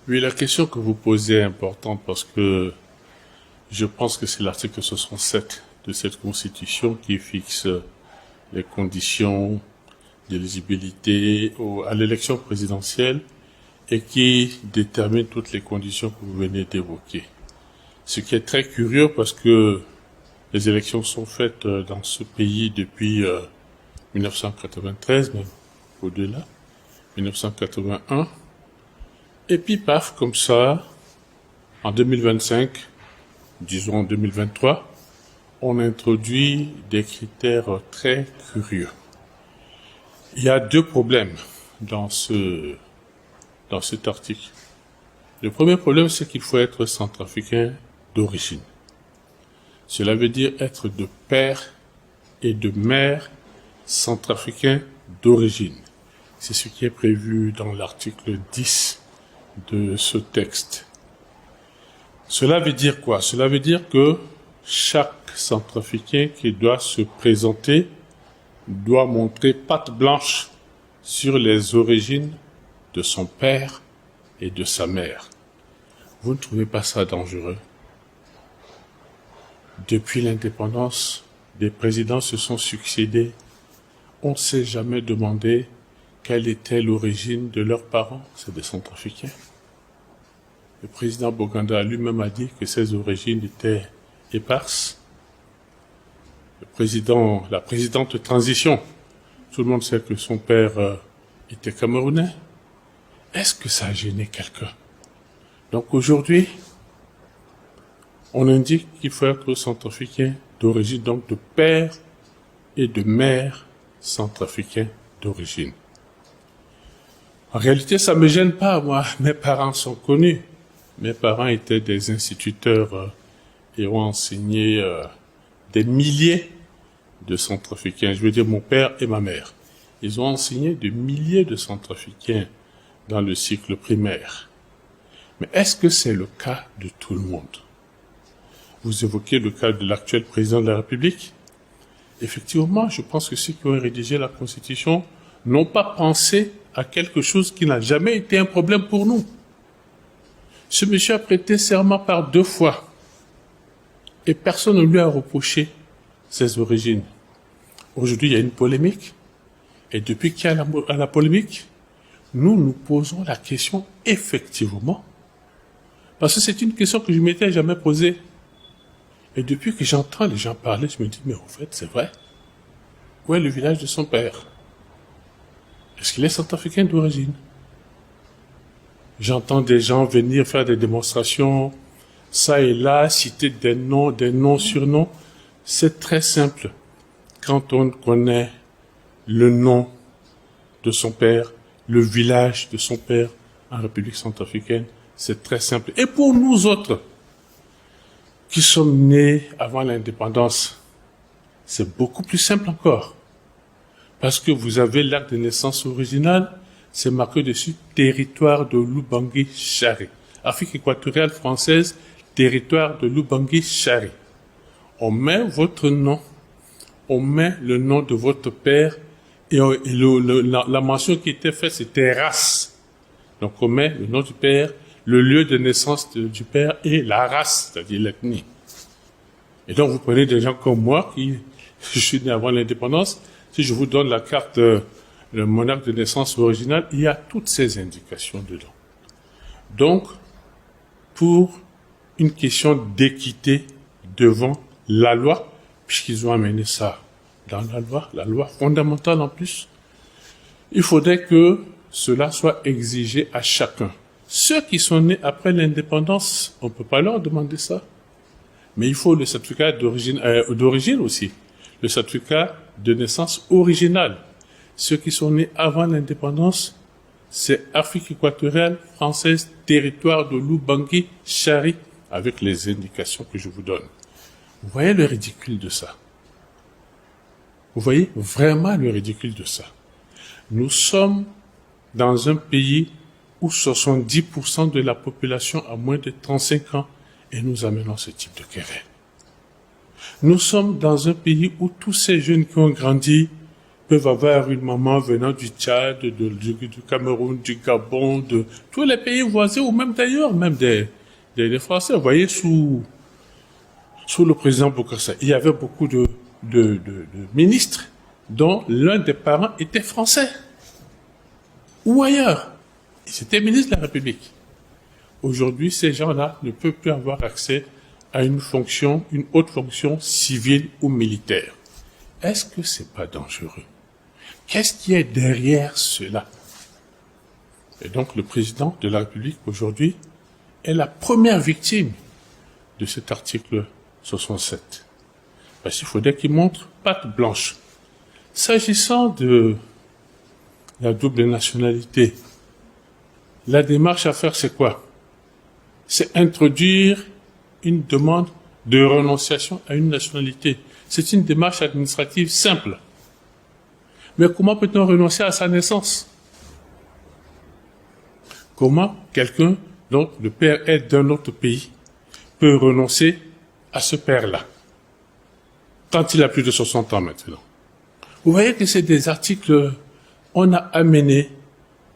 Oui, la question que vous posez est importante parce que je pense que c'est l'article 67 de cette Constitution qui fixe les conditions d'éligibilité à l'élection présidentielle et qui détermine toutes les conditions que vous venez d'évoquer. Ce qui est très curieux parce que les élections sont faites dans ce pays depuis 1993, même au-delà, 1981. Et puis, paf, comme ça, en 2025, disons en 2023, on introduit des critères très curieux. Il y a deux problèmes dans cet article. Le premier problème, c'est qu'il faut être centrafricain d'origine. Cela veut dire être de père et de mère centrafricain d'origine. C'est ce qui est prévu dans l'article 10 de ce texte. Cela veut dire quoi? Cela veut dire que chaque centrafricain qui doit se présenter doit montrer patte blanche sur les origines de son père et de sa mère. Vous ne trouvez pas ça dangereux? Depuis l'indépendance, des présidents se sont succédés. On ne s'est jamais demandé quelle était l'origine de leurs parents. C'est des centrafricains. Le président Boganda lui-même a dit que ses origines étaient éparses. La présidente de transition, tout le monde sait que son père était camerounais. Est-ce que ça a gêné quelqu'un? Donc aujourd'hui, on indique qu'il faut être centrafricain d'origine, donc de père et de mère centrafricain d'origine. En réalité, ça me gêne pas, moi. Mes parents sont connus. Mes parents étaient des instituteurs et ont enseigné des milliers de centrafricains. Je veux dire mon père et ma mère. Ils ont enseigné des milliers de centrafricains dans le cycle primaire. Mais est-ce que c'est le cas de tout le monde? Vous évoquez le cas de l'actuel président de la République. Effectivement, je pense que ceux qui ont rédigé la Constitution n'ont pas pensé à quelque chose qui n'a jamais été un problème pour nous. Ce monsieur a prêté serment par 2 fois et personne ne lui a reproché ses origines. Aujourd'hui, il y a une polémique et depuis qu'il y a la polémique, nous nous posons la question effectivement parce que c'est une question que je ne m'étais jamais posée. Et depuis que j'entends les gens parler, je me dis, mais en fait, c'est vrai. Où est le village de son père? Est-ce qu'il est centrafricain d'origine? J'entends des gens venir faire des démonstrations, ça et là, citer des noms, surnoms. C'est très simple. Quand on connaît le nom de son père, le village de son père en République centrafricaine, c'est très simple. Et pour nous autres, qui sommes nés avant l'indépendance, c'est beaucoup plus simple encore. Parce que vous avez l'acte de naissance original, c'est marqué dessus territoire de l'Oubangui-Chari. Afrique équatoriale française, territoire de l'Oubangui-Chari. On met votre nom, on met le nom de votre père, et la mention qui était faite, c'était race. Donc on met le nom du père, le lieu de naissance du père et la race, c'est-à-dire l'ethnie. Et donc vous prenez des gens comme moi, je suis né avant l'indépendance, si je vous donne la carte le monarque de naissance originale, il y a toutes ces indications dedans. Donc, pour une question d'équité devant la loi, puisqu'ils ont amené ça dans la loi fondamentale en plus, il faudrait que cela soit exigé à chacun. Ceux qui sont nés après l'indépendance, on ne peut pas leur demander ça. Mais il faut le certificat d'origine aussi, le certificat de naissance originale. Ceux qui sont nés avant l'indépendance, c'est Afrique équatoriale française, territoire de l'Oubangui-Chari, avec les indications que je vous donne. Vous voyez le ridicule de ça? Vous voyez vraiment le ridicule de ça? Nous sommes dans un pays où 70% de la population a moins de 35 ans et nous amenons ce type de querelle. Nous sommes dans un pays où tous ces jeunes qui ont grandi peuvent avoir une maman venant du Tchad, du Cameroun, du Gabon, de tous les pays voisins, ou même d'ailleurs, même des Français. Vous voyez, sous le président Bokassa, il y avait beaucoup de ministres dont l'un des parents était français. Ou ailleurs. Ils étaient ministres de la République. Aujourd'hui, ces gens-là ne peuvent plus avoir accès à une haute fonction civile ou militaire. Est-ce que c'est pas dangereux? Qu'est-ce qui est derrière cela? Et donc, le président de la République, aujourd'hui, est la première victime de cet article 67. Parce qu'il faudrait qu'il montre patte blanche. S'agissant de la double nationalité, la démarche à faire, c'est quoi? C'est introduire une demande de renonciation à une nationalité. C'est une démarche administrative simple. Mais comment peut-on renoncer à sa naissance? Comment quelqu'un dont le père est d'un autre pays peut renoncer à ce père-là quand il a plus de 60 ans maintenant? Vous voyez que c'est des articles, on a amené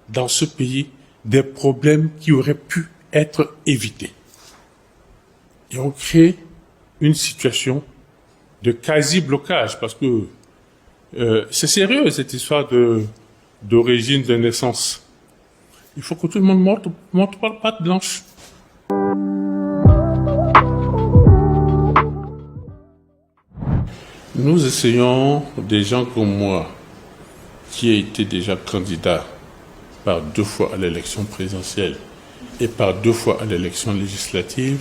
dans ce pays des problèmes qui auraient pu être évités. Et on crée une situation de quasi-blocage, parce que c'est sérieux cette histoire d'origine, de naissance. Il faut que tout le monde montre par patte blanche. Nous essayons, des gens comme moi, qui a été déjà candidat par 2 fois à l'élection présidentielle et par 2 fois à l'élection législative,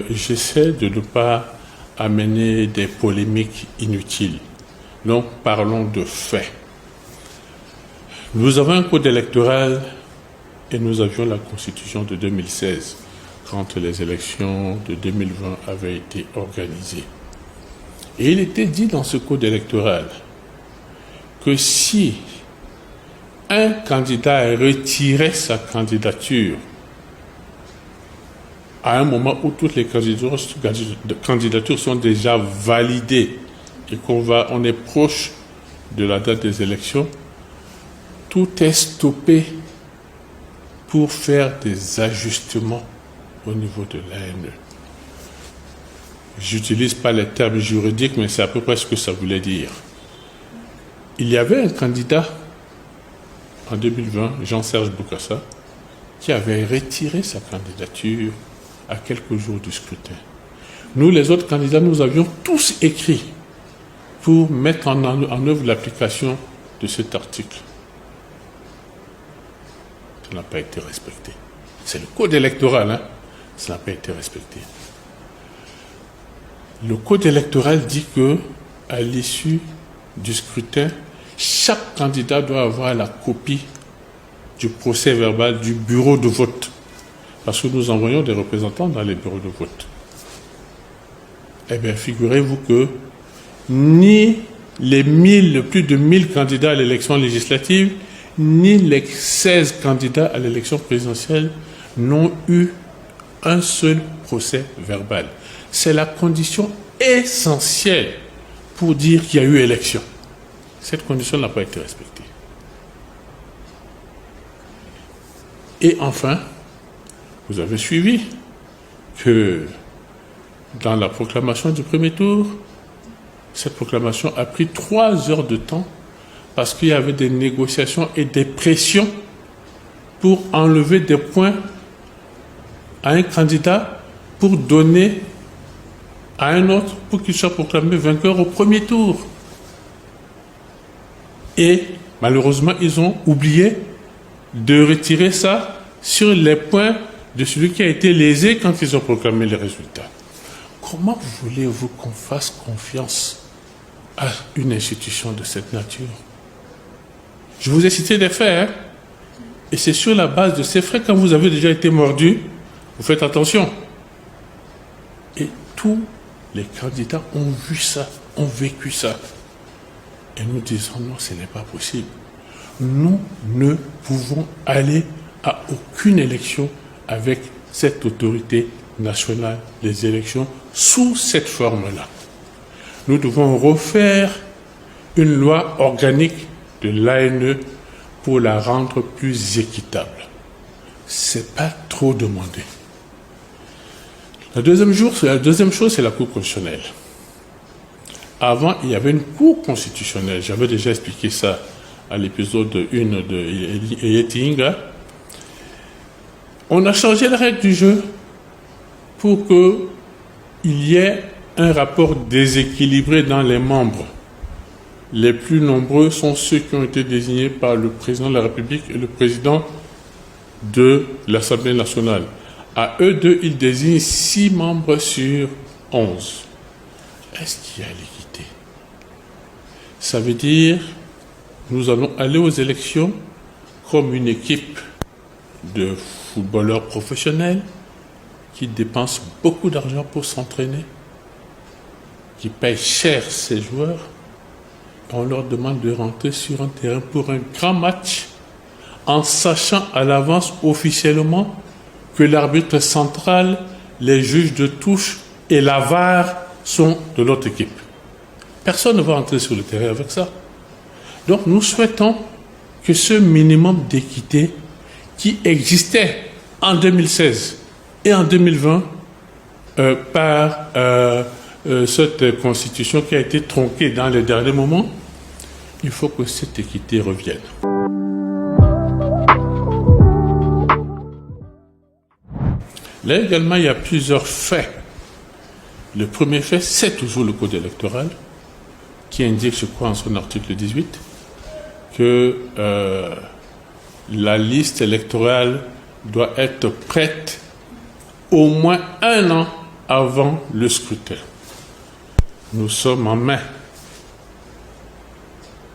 j'essaie de ne pas amener des polémiques inutiles. Donc, parlons de faits. Nous avons un code électoral et nous avions la Constitution de 2016 quand les élections de 2020 avaient été organisées. Et il était dit dans ce code électoral que si un candidat retirait sa candidature à un moment où toutes les candidatures sont déjà validées et on est proche de la date des élections, tout est stoppé pour faire des ajustements au niveau de l'ANE. J'utilise pas les termes juridiques, mais c'est à peu près ce que ça voulait dire. Il y avait un candidat en 2020, Jean-Serge Bokassa, qui avait retiré sa candidature à quelques jours du scrutin. Nous, les autres candidats, nous avions tous écrit pour mettre en œuvre l'application de cet article. Ça n'a pas été respecté. C'est le code électoral, hein? Ça n'a pas été respecté. Le code électoral dit que, à l'issue du scrutin, chaque candidat doit avoir la copie du procès verbal du bureau de vote. Parce que nous envoyons des représentants dans les bureaux de vote. Eh bien, figurez-vous que ni les plus de 1000 candidats à l'élection législative, ni les 16 candidats à l'élection présidentielle n'ont eu un seul procès verbal. C'est la condition essentielle pour dire qu'il y a eu élection. Cette condition n'a pas été respectée. Et enfin, vous avez suivi que dans la proclamation du premier tour, cette proclamation a pris 3 heures de temps parce qu'il y avait des négociations et des pressions pour enlever des points à un candidat pour donner à un autre pour qu'il soit proclamé vainqueur au premier tour. Et malheureusement, ils ont oublié de retirer ça sur les points de celui qui a été lésé quand ils ont proclamé les résultats. Comment voulez-vous qu'on fasse confiance à une institution de cette nature? Je vous ai cité des faits, hein? Et c'est sur la base de ces faits, quand vous avez déjà été mordu, vous faites attention. Et tous les candidats ont vu ça, ont vécu ça. Et nous disons non, ce n'est pas possible. Nous ne pouvons aller à aucune élection avec cette autorité nationale des élections sous cette forme-là. Nous devons refaire une loi organique de l'ANE pour la rendre plus équitable. C'est pas trop demandé. La deuxième chose, c'est la Cour constitutionnelle. Avant, il y avait une Cour constitutionnelle. J'avais déjà expliqué ça à l'épisode 1 de Yetinga. On a changé la règle du jeu pour qu'il y ait un rapport déséquilibré dans les membres. Les plus nombreux sont ceux qui ont été désignés par le président de la République et le président de l'Assemblée nationale. À eux deux, ils désignent 6 membres sur 11. Est-ce qu'il y a l'équité? Ça veut dire nous allons aller aux élections comme une équipe de footballeurs professionnels qui dépensent beaucoup d'argent pour s'entraîner, qui payent cher ses joueurs. On leur demande de rentrer sur un terrain pour un grand match en sachant à l'avance officiellement que l'arbitre central, les juges de touche et la VAR sont de l'autre équipe. Personne ne va entrer sur le terrain avec ça. Donc nous souhaitons que ce minimum d'équité qui existait en 2016 et en 2020 par cette constitution qui a été tronquée dans les derniers moments, il faut que cette équité revienne. Là également, il y a plusieurs faits. Le premier fait, c'est toujours le code électoral qui indique, je crois, en son article 18, que la liste électorale doit être prête au moins 1 an avant le scrutin. Nous sommes en mai.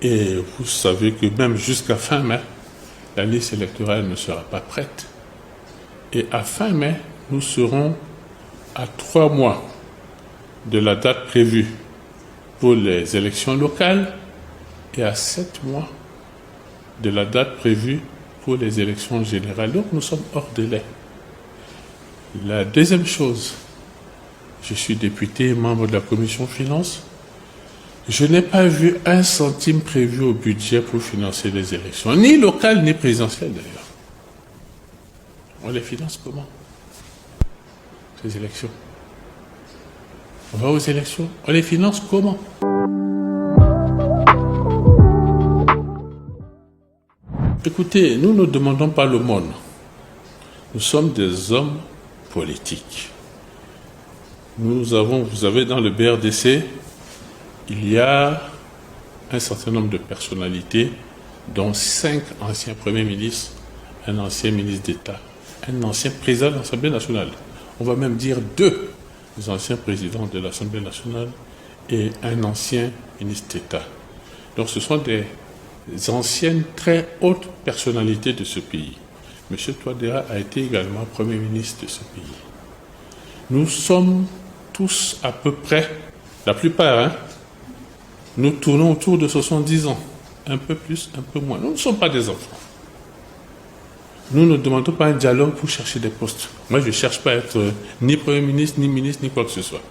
Et vous savez que même jusqu'à fin mai, la liste électorale ne sera pas prête. Et à fin mai, nous serons à 3 mois de la date prévue pour les élections locales et à 7 mois de la date prévue pour les élections générales. Donc nous sommes hors délai. La deuxième chose, je suis député, membre de la commission finances. Je n'ai pas vu 1 centime prévu au budget pour financer les élections, ni locales ni présidentielles d'ailleurs. On les finance comment, ces élections? On va aux élections, on les finance comment? Écoutez, nous ne demandons pas l'aumône. Nous sommes des hommes politiques. Vous avez dans le BRDC, il y a un certain nombre de personnalités, dont 5 anciens premiers ministres, un ancien ministre d'État, un ancien président de l'Assemblée nationale. On va même dire 2 anciens présidents de l'Assemblée nationale et un ancien ministre d'État. Donc ce sont des anciennes très hautes personnalités de ce pays. M. Touadéra a été également Premier ministre de ce pays. Nous sommes tous à peu près, la plupart, nous tournons autour de 70 ans. Un peu plus, un peu moins. Nous ne sommes pas des enfants. Nous ne demandons pas un dialogue pour chercher des postes. Moi, je ne cherche pas à être ni Premier ministre, ni quoi que ce soit.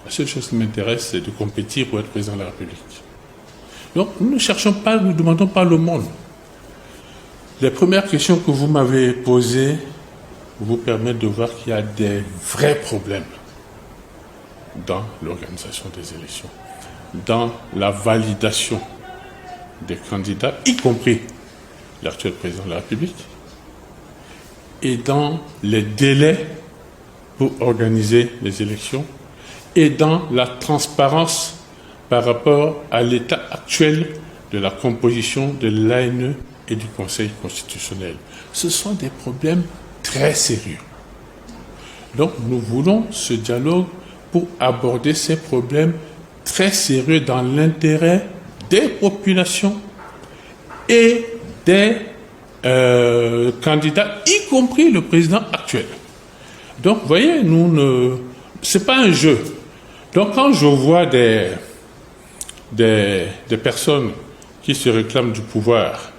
La seule chose qui m'intéresse, c'est de compétir pour être président de la République. Donc, nous ne cherchons pas, nous ne demandons pas le monde. Les premières questions que vous m'avez posées vous permettent de voir qu'il y a des vrais problèmes dans l'organisation des élections, dans la validation des candidats, y compris l'actuel président de la République, et dans les délais pour organiser les élections, et dans la transparence par rapport à l'état actuel de la composition de l'ANE et du Conseil constitutionnel. Ce sont des problèmes très sérieux. Donc nous voulons ce dialogue pour aborder ces problèmes très sérieux dans l'intérêt des populations et des candidats, y compris le président actuel. Donc, vous voyez, c'est pas un jeu. Donc, quand je vois des personnes qui se réclament du pouvoir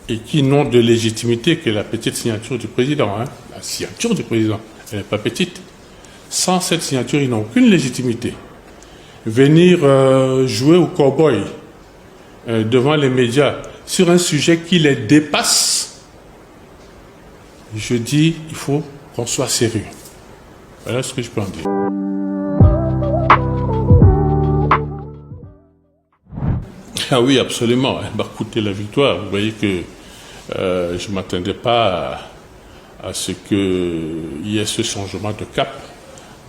et qui n'ont de légitimité que la petite signature du président, la signature du président, elle n'est pas petite. Sans cette signature, ils n'ont aucune légitimité. Venir jouer au cow-boy devant les médias sur un sujet qui les dépasse, je dis il faut qu'on soit sérieux. Voilà ce que je peux en dire. Ah oui, absolument. Elle m'a coûté la victoire. Vous voyez que je ne m'attendais pas à ce qu'il y ait ce changement de cap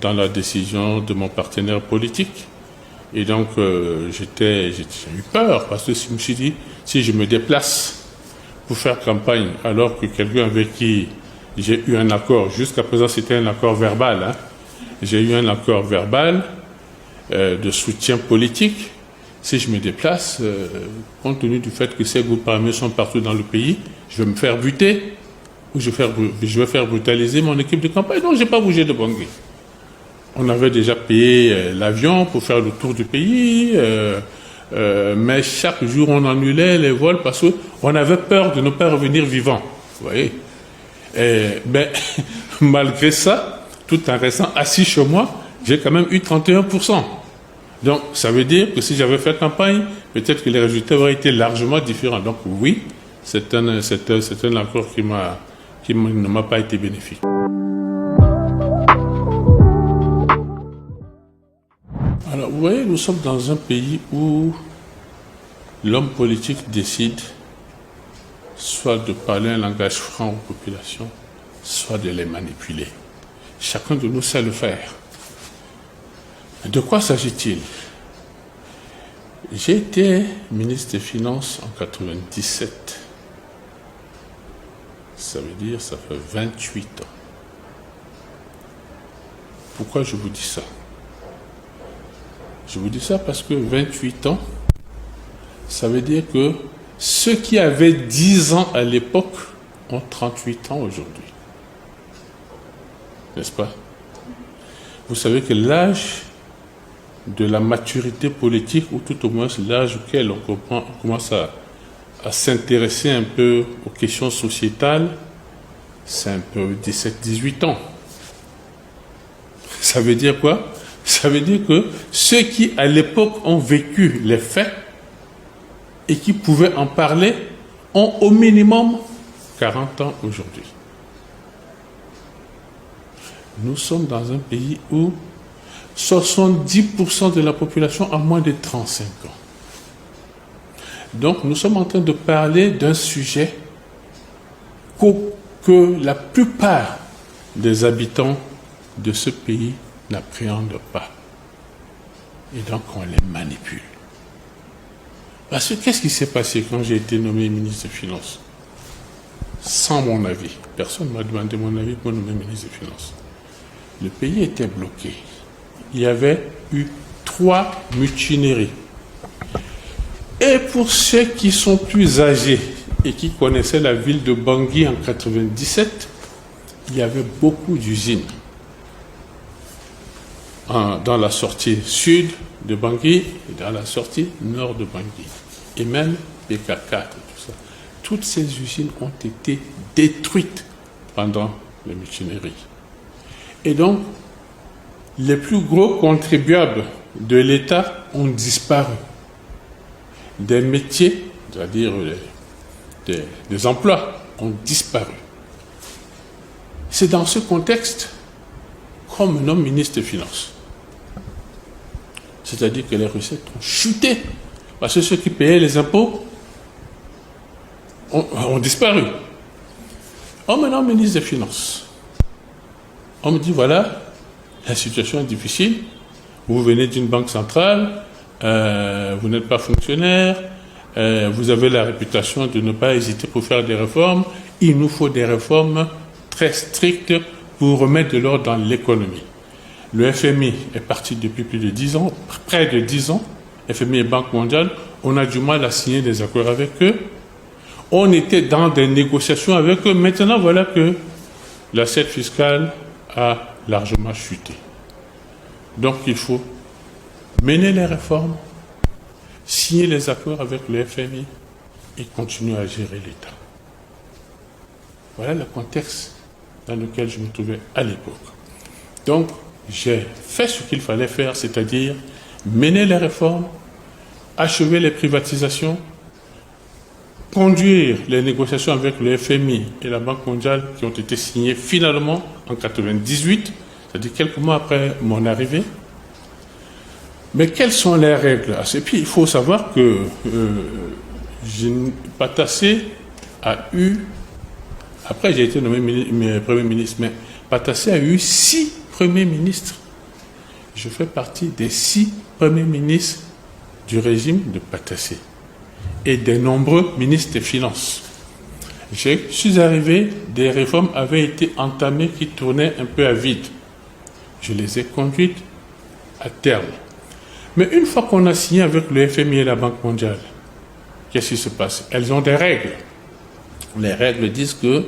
dans la décision de mon partenaire politique. Et donc, j'ai eu peur parce que je me suis dit, si je me déplace pour faire campagne alors que quelqu'un avec qui j'ai eu un accord, jusqu'à présent c'était un accord verbal, hein, j'ai eu un accord verbal de soutien politique. Si je me déplace, compte tenu du fait que ces groupes armés sont partout dans le pays, je vais me faire buter ou je vais faire brutaliser mon équipe de campagne. Donc, je n'ai pas bougé de Bangui. On avait déjà payé l'avion pour faire le tour du pays, mais chaque jour on annulait les vols parce qu'on avait peur de ne pas revenir vivant. Vous voyez. Ben, malgré ça, tout en restant assis chez moi, j'ai quand même eu 31%. Donc, ça veut dire que si j'avais fait campagne, peut-être que les résultats auraient été largement différents. Donc, oui, c'est un accord qui ne m'a pas été bénéfique. Alors, vous voyez, nous sommes dans un pays où l'homme politique décide soit de parler un langage franc aux populations, soit de les manipuler. Chacun de nous sait le faire. De quoi s'agit-il? J'ai été ministre des Finances en 1997. Ça veut dire ça fait 28 ans. Pourquoi je vous dis ça? Je vous dis ça parce que 28 ans, ça veut dire que ceux qui avaient 10 ans à l'époque ont 38 ans aujourd'hui. N'est-ce pas? Vous savez que l'âge de la maturité politique, ou tout au moins l'âge auquel on commence à s'intéresser un peu aux questions sociétales, c'est un peu 17-18 ans. Ça veut dire quoi? Ça veut dire que ceux qui, à l'époque, ont vécu les faits et qui pouvaient en parler, ont au minimum 40 ans aujourd'hui. Nous sommes dans un pays où 70% de la population a moins de 35 ans. Donc, nous sommes en train de parler d'un sujet que la plupart des habitants de ce pays n'appréhendent pas. Et donc, on les manipule. Parce que qu'est-ce qui s'est passé quand j'ai été nommé ministre des Finances? Sans mon avis. Personne ne m'a demandé mon avis pour nommer ministre des Finances. Le pays était bloqué. Il y avait eu 3 mutineries. Et pour ceux qui sont plus âgés et qui connaissaient la ville de Bangui en 1997, il y avait beaucoup d'usines. Dans la sortie sud de Bangui et dans la sortie nord de Bangui. Et même PK4 et tout ça. Toutes ces usines ont été détruites pendant les mutineries. Et donc, les plus gros contribuables de l'État ont disparu. Des métiers, c'est-à-dire des emplois, ont disparu. C'est dans ce contexte qu'on me nomme ministre des Finances. C'est-à-dire que les recettes ont chuté. Parce que ceux qui payaient les impôts ont disparu. On me nomme ministre des Finances. On me dit, voilà, la situation est difficile. Vous venez d'une banque centrale, vous n'êtes pas fonctionnaire, vous avez la réputation de ne pas hésiter pour faire des réformes. Il nous faut des réformes très strictes pour remettre de l'ordre dans l'économie. Le FMI est parti depuis plus de 10 ans, près de 10 ans, FMI et Banque mondiale, on a du mal à signer des accords avec eux. On était dans des négociations avec eux. Maintenant, voilà que l'assiette fiscale a largement chuté. Donc, il faut mener les réformes, signer les accords avec le FMI et continuer à gérer l'État. Voilà le contexte dans lequel je me trouvais à l'époque. Donc, j'ai fait ce qu'il fallait faire, c'est-à-dire mener les réformes achever les privatisations, conduire les négociations avec le FMI et la Banque mondiale qui ont été signées finalement en 1998, c'est-à-dire quelques mois après mon arrivée. Mais quelles sont les règles? Et puis il faut savoir que Patassé a eu, après j'ai été nommé Premier ministre, mais Patassé a eu 6 premiers ministres. Je fais partie des 6 premiers ministres du régime de Patassé et des nombreux ministres des Finances. Je suis arrivé, des réformes avaient été entamées qui tournaient un peu à vide. Je les ai conduites à terme. Mais une fois qu'on a signé avec le FMI et la Banque mondiale, qu'est-ce qui se passe? Elles ont des règles. Les règles disent que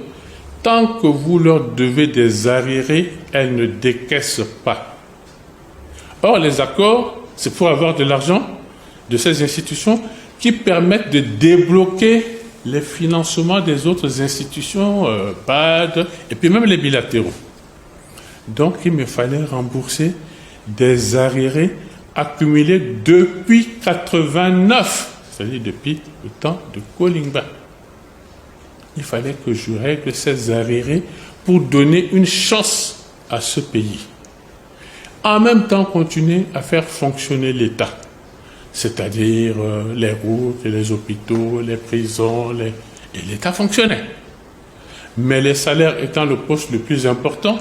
tant que vous leur devez des arriérés, elles ne décaissent pas. Or, les accords, c'est pour avoir de l'argent de ces institutions qui permettent de débloquer les financements des autres institutions, BAD, et puis même les bilatéraux. Donc, il me fallait rembourser des arriérés accumulés depuis 1989, c'est-à-dire depuis le temps de Kolingba. Il fallait que je règle ces arriérés pour donner une chance à ce pays. En même temps, continuer à faire fonctionner l'État, c'est-à-dire les routes, les hôpitaux, les prisons, et l'État fonctionnait. Mais les salaires étant le poste le plus important,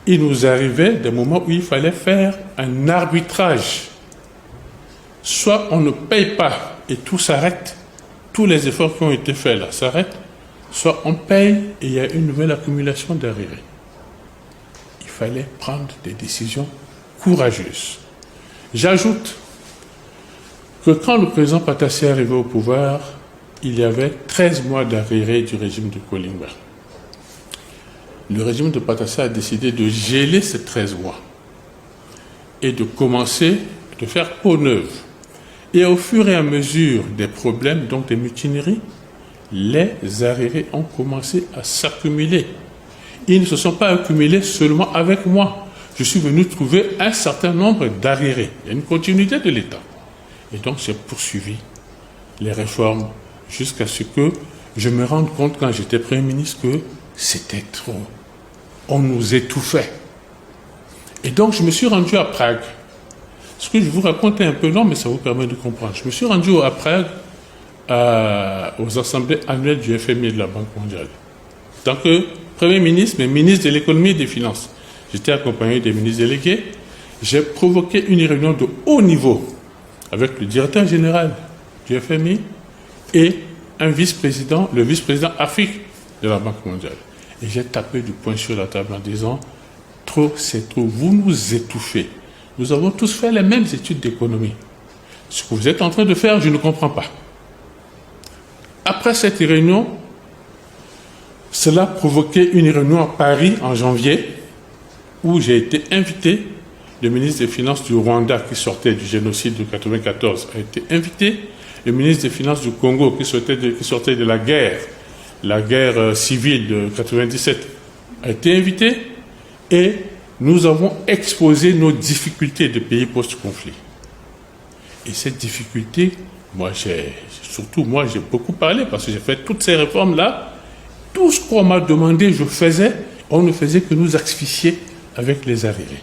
il nous arrivait des moments où il fallait faire un arbitrage. Soit on ne paye pas et tout s'arrête, tous les efforts qui ont été faits là s'arrêtent, soit on paye et il y a une nouvelle accumulation d'arrivées. Il fallait prendre des décisions courageuses. J'ajoute que quand le président Patassé est arrivé au pouvoir, il y avait 13 mois d'arrivée du régime de Kolingba. Le régime de Patassé a décidé de geler ces 13 mois et de commencer de faire peau neuve. Et au fur et à mesure des problèmes, donc des mutineries, les arriérés ont commencé à s'accumuler. Ils ne se sont pas accumulés seulement avec moi. Je suis venu trouver un certain nombre d'arriérés. Il y a une continuité de l'État. Et donc j'ai poursuivi les réformes jusqu'à ce que je me rende compte quand j'étais Premier ministre que c'était trop. On nous étouffait. Et donc je me suis rendu à Prague. Ce que je vous raconte est un peu long, mais ça vous permet de comprendre. Je me suis rendu à Prague aux assemblées annuelles du FMI et de la Banque mondiale. En tant que Premier ministre, mais ministre de l'économie et des finances. J'étais accompagné des ministres délégués. J'ai provoqué une réunion de haut niveau avec le directeur général du FMI et un vice-président, le vice-président Afrique de la Banque mondiale. Et j'ai tapé du poing sur la table en disant « Trop, c'est trop, vous nous étouffez. Nous avons tous fait les mêmes études d'économie. Ce que vous êtes en train de faire, je ne comprends pas. » Après cette réunion, cela a provoqué une réunion à Paris en janvier où j'ai été invité. Le ministre des Finances du Rwanda qui sortait du génocide de 1994 a été invité. Le ministre des Finances du Congo qui sortait de la guerre civile de 1997 a été invité. Et nous avons exposé nos difficultés de pays post-conflit. Et cette difficulté, j'ai beaucoup parlé parce que j'ai fait toutes ces réformes-là. Tout ce qu'on m'a demandé, je faisais. On ne faisait que nous asphyxier avec les arriérés.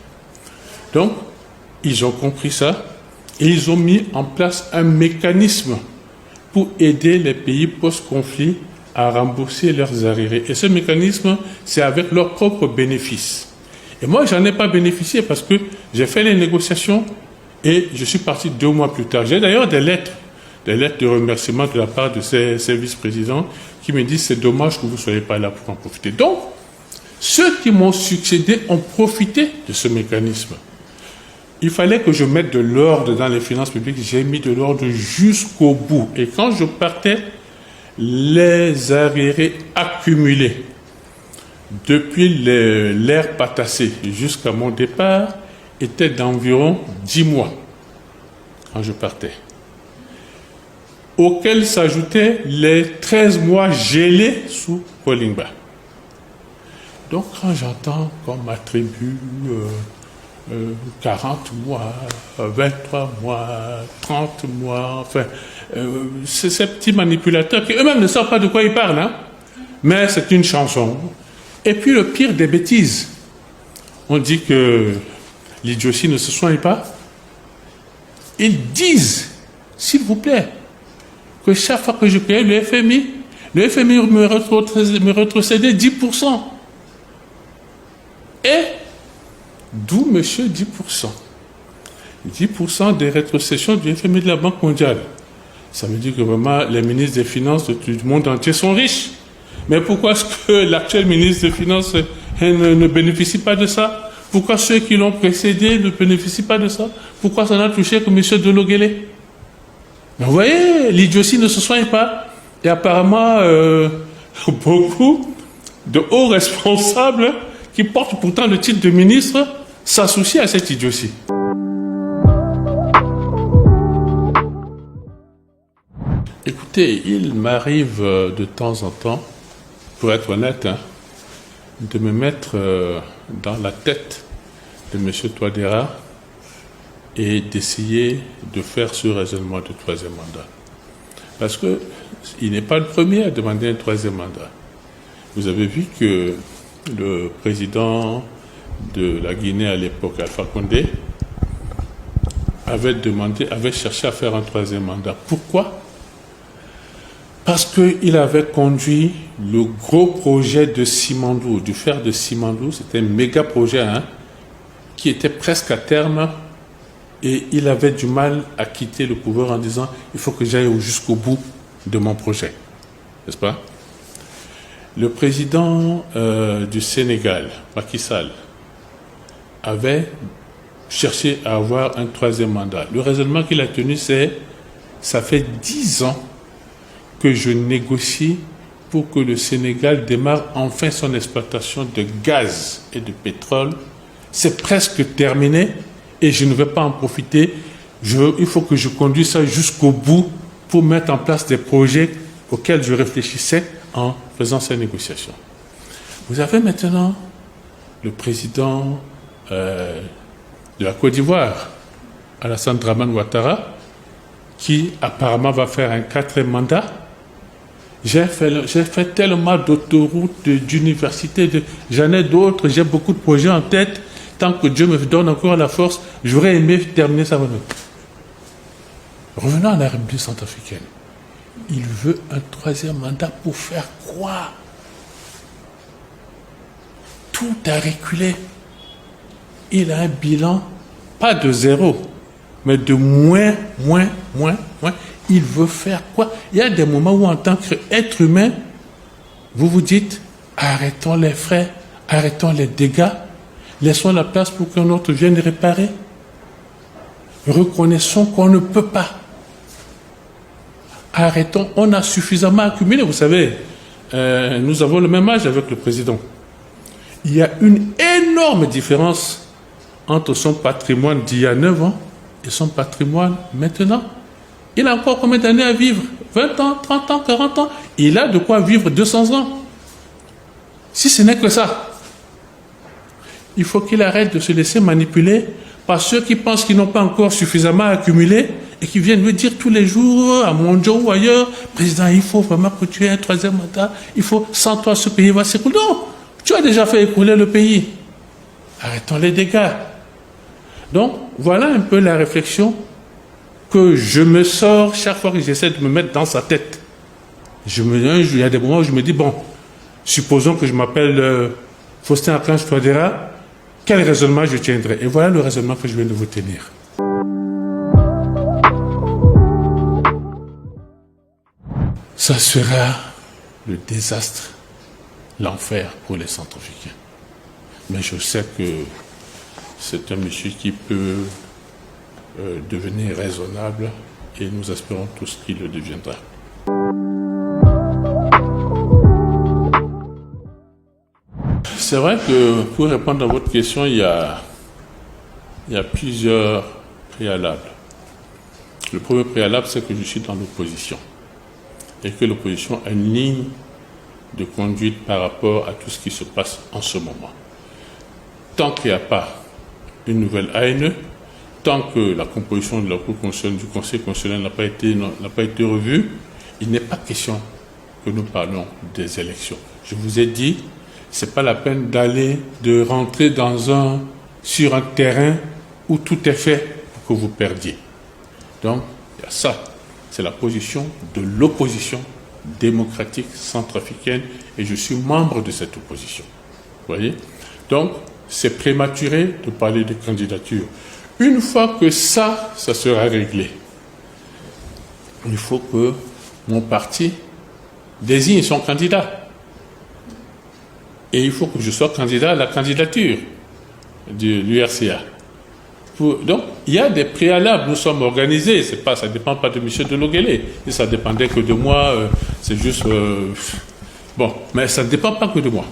Donc, ils ont compris ça et ils ont mis en place un mécanisme pour aider les pays post-conflit à rembourser leurs arriérés. Et ce mécanisme, c'est avec leurs propres bénéfices. Et moi, j'en ai pas bénéficié parce que j'ai fait les négociations et je suis parti 2 mois plus tard. J'ai d'ailleurs des lettres de remerciement de la part de ces vice-présidents qui me disent c'est dommage que vous ne soyez pas là pour en profiter. Donc, ceux qui m'ont succédé ont profité de ce mécanisme. Il fallait que je mette de l'ordre dans les finances publiques. J'ai mis de l'ordre jusqu'au bout. Et quand je partais, les arriérés accumulés depuis l'ère Patassé jusqu'à mon départ étaient d'environ 10 mois quand je partais, auxquels s'ajoutaient les 13 mois gelés sous Kolingba. Donc quand j'entends qu'on m'attribue 40 mois, 23 mois, 30 mois, enfin, c'est ces petits manipulateurs qui eux-mêmes ne savent pas de quoi ils parlent, hein, mais c'est une chanson. Et puis le pire des bêtises, on dit que l'idiotie ne se soigne pas. Ils disent, s'il vous plaît, que chaque fois que je paye le FMI me retrocédait 10%. Et d'où, monsieur, 10%. 10% des rétrocessions du FMI de la Banque mondiale. Ça veut dire que vraiment, les ministres des Finances du monde entier sont riches. Mais pourquoi est-ce que l'actuel ministre des Finances ne bénéficie pas de ça? Pourquoi ceux qui l'ont précédé ne bénéficient pas de ça? Pourquoi ça n'a touché que M. Delogele? Vous voyez, l'idiotie ne se soigne pas. Et apparemment, beaucoup de hauts responsables qui portent pourtant le titre de ministre s'associent à cette idiotie. Écoutez, il m'arrive de temps en temps, pour être honnête, hein, de me mettre dans la tête de M. Touadéra et d'essayer de faire ce raisonnement de troisième mandat. Parce qu'il n'est pas le premier à demander un troisième mandat. Vous avez vu que le président de la Guinée à l'époque, Alpha Condé, avait cherché à faire un troisième mandat. Pourquoi? Parce qu'il avait conduit le gros projet de Simandou, du fer de Simandou. C'était un méga projet, hein, qui était presque à terme, et il avait du mal à quitter le pouvoir en disant « il faut que j'aille jusqu'au bout de mon projet ». N'est-ce pas? Le président du Sénégal, Macky Sall, avait cherché à avoir un troisième mandat. Le raisonnement qu'il a tenu, c'est « ça fait 10 ans que je négocie pour que le Sénégal démarre enfin son exploitation de gaz et de pétrole. C'est presque terminé et je ne vais pas en profiter. Il faut que je conduise ça jusqu'au bout pour mettre en place des projets auxquels je réfléchissais en faisant ces négociations. » Vous avez maintenant le président de la Côte d'Ivoire, Alassane Dramane Ouattara, qui apparemment va faire un 4e mandat. J'ai fait tellement d'autoroutes, d'universités, j'en ai d'autres, j'ai beaucoup de projets en tête. Tant que Dieu me donne encore la force, j'aurais aimé terminer ça. Revenons à la République centrafricaine. Il veut un 3e mandat pour faire quoi? Tout a reculé. Il a un bilan, pas de 0, mais de moins. Il veut faire quoi? Il y a des moments où, en tant qu'être humain, vous vous dites, arrêtons les frais, arrêtons les dégâts, laissons la place pour qu'un autre vienne réparer. Reconnaissons qu'on ne peut pas. Arrêtons, on a suffisamment accumulé. Vous savez, nous avons le même âge avec le président. Il y a une énorme différence entre son patrimoine d'il y a 9 ans et son patrimoine maintenant. Il a encore combien d'années à vivre? 20 ans, 30 ans, 40 ans? Il a de quoi vivre 200 ans. Si ce n'est que ça. Il faut qu'il arrête de se laisser manipuler par ceux qui pensent qu'ils n'ont pas encore suffisamment accumulé et qui viennent lui dire tous les jours, à Mondiaux ou ailleurs, « Président, il faut vraiment que tu aies un 3e mandat, il faut, sans toi, ce pays va s'écrouler. » Non, tu as déjà fait écrouler le pays. Arrêtons les dégâts. Donc, voilà un peu la réflexion que je me sors chaque fois que j'essaie de me mettre dans sa tête. Il y a des moments où je me dis, bon, supposons que je m'appelle Faustin Archange Touadéra, quel raisonnement je tiendrai? Et voilà le raisonnement que je viens de vous tenir. Ça sera le désastre, l'enfer pour les Centrafricains. Mais je sais que c'est un monsieur qui peut devenir raisonnable et nous espérons tous qu'il le deviendra. C'est vrai que pour répondre à votre question, il y a plusieurs préalables. Le premier préalable, c'est que je suis dans l'opposition et que l'opposition a une ligne de conduite par rapport à tout ce qui se passe en ce moment. Tant qu'il n'y a pas une nouvelle ANE, tant que la composition de la Cour constitutionnelle, du Conseil constitutionnel n'a pas été revue, il n'est pas question que nous parlons des élections. Je vous ai dit, c'est pas la peine de rentrer sur un terrain où tout est fait pour que vous perdiez. Donc, il y a ça. C'est la position de l'opposition démocratique centrafricaine et je suis membre de cette opposition. Vous voyez? Donc, c'est prématuré de parler de candidature. Une fois que ça sera réglé, il faut que mon parti désigne son candidat. Et il faut que je sois candidat à la candidature de l'URCA. Donc, il y a des préalables, nous sommes organisés, ça ne dépend pas de M. Delogele, et ça ne dépendait que de moi, c'est juste... bon, mais ça ne dépend pas que de moi.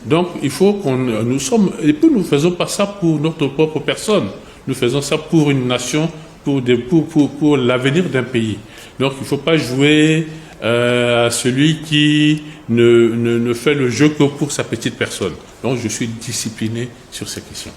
Donc, il faut nous sommes... Et puis, nous ne faisons pas ça pour notre propre personne, nous faisons ça pour une nation, pour l'avenir d'un pays. Donc, il ne faut pas jouer à celui qui ne fait le jeu que pour sa petite personne. Donc, je suis discipliné sur ces questions.